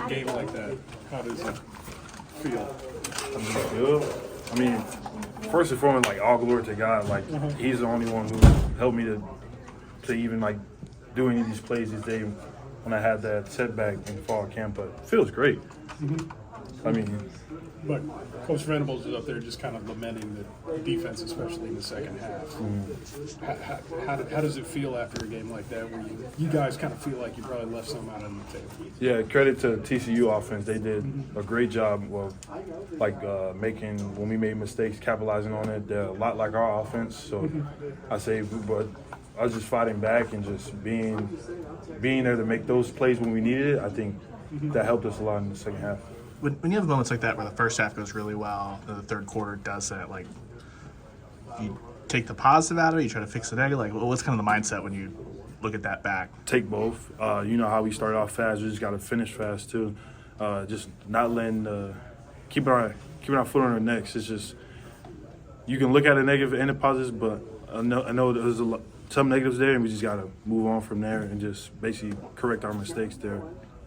a game like that, how does it feel? I mean, first and foremost, like all glory to God. Like He's the only one who helped me to even like do any of these plays this day when I had that setback in fall camp. But it feels great. I mean, But Coach Venables is up there just kind of lamenting the defense, especially in the second half. How does it feel after a game like that where you guys kind of feel like you probably left some out on the table? yeah, credit to TCU offense. They did a great job. Well, like making when we made mistakes, capitalizing on it. They're a lot like our offense. So I say, but I was just fighting back and just being there to make those plays when we needed it. I think that helped us a lot in the second half. When you have moments like that where the first half goes really well, and the third quarter doesn't, like, you take the positive out of it, you try to fix the negative. Like, what's kind of the mindset when you look at that back? Take both. You know how we started off fast. We just got to finish fast too. Just not letting keeping our foot on our necks. It's just you can look at the negative and the positives, but I know there's some negatives there, and we just got to move on from there and just basically correct our mistakes there.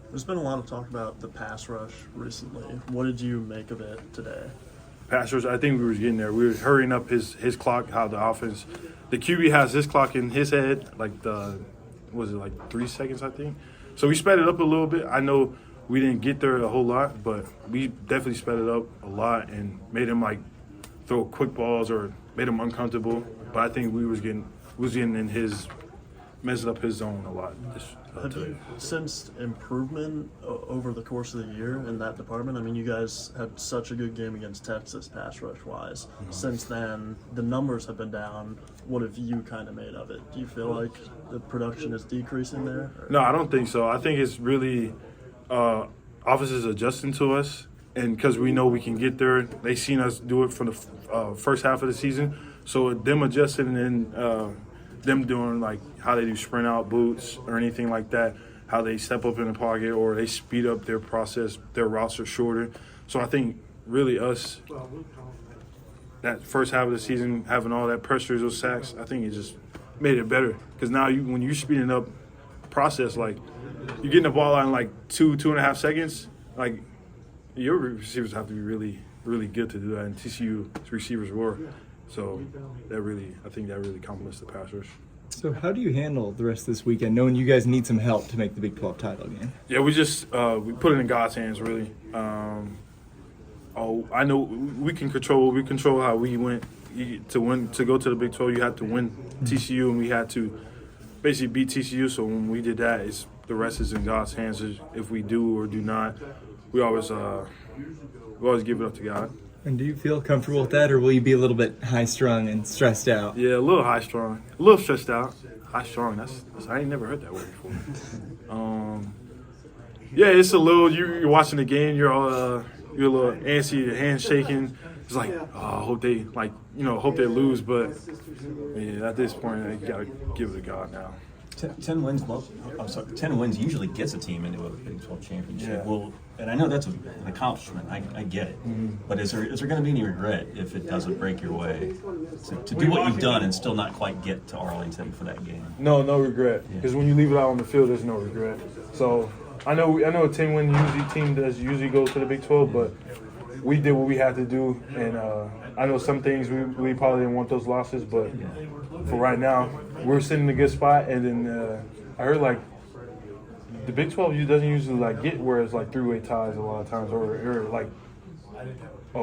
There's been a lot of talk about the pass rush recently. What did you make of it today? Pass rush, I think we were getting there. We were hurrying up his clock, how the offense – the QB has his clock in his head, like 3 seconds, I think. So we sped it up a little bit. I know we didn't get there a whole lot, but we definitely sped it up a lot and made him, like, throw quick balls or made him uncomfortable. But I think we was getting in his – messing up his zone a lot. Have you sensed improvement over the course of the year in that department? I mean, you guys had such a good game against Texas pass rush-wise. Since then, the numbers have been down. What have you kind of made of it? Do you feel like the production is decreasing there? Or? No, I don't think so. I think it's really officers adjusting to us, and because we know we can get there. They seen us do it from the first half of the season. So them adjusting and them doing like how they do sprint out boots or anything like that, how they step up in the pocket or they speed up their process, their routes are shorter. So I think really us, that first half of the season, having all that pressure, those sacks, I think it just made it better. Because now when you're speeding up process, like you're getting the ball out in like 2.5 seconds, like your receivers have to be really, really good to do that, and TCU receivers were. So I think that really complements the pass rush. So how do you handle the rest of this weekend, knowing you guys need some help to make the Big 12 title game? Yeah, we just we put it in God's hands, really. I know we can control. We control how we went to win to go to the Big 12. You had to win TCU, and we had to basically beat TCU. So when we did that, the rest is in God's hands. If we do or do not, we always give it up to God. And do you feel comfortable with that, or will you be a little bit high-strung and stressed out? Yeah, a little high-strung, a little stressed out. High-strung, that's I ain't never heard that word before. Yeah, it's a little. You're watching the game. You're a little antsy. Your hands shaking. It's like, I hope they hope they lose. But yeah, at this point, you gotta give it to God now. 10 wins usually gets a team into a Big 12 championship. Yeah. Well, and I know that's an accomplishment. I get it. But is there going to be any regret if it doesn't break your way to do what you've done and still not quite get to Arlington for that game? No regret. Because when you leave it out on the field, there's no regret. So I know a 10-win team does usually go to the Big 12, but we did what we had to do, and I know some things we probably didn't want those losses, but for right now, we're sitting in a good spot. And then I heard like the Big 12 doesn't usually like get where it's like three-way ties a lot of times, or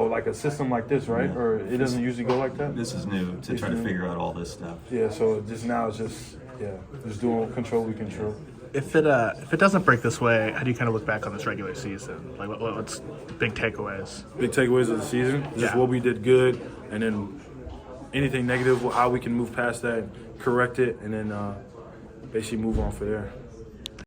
like a system like this, right? Yeah. Or it doesn't usually go like that. This is new to try to figure out all this stuff. Yeah, so just now it's just doing control we control. If it doesn't break this way, how do you kind of look back on this regular season? Like, what's big takeaways? Big takeaways of the season, just what we did good, and then anything negative, how we can move past that, correct it, and then basically move on from there.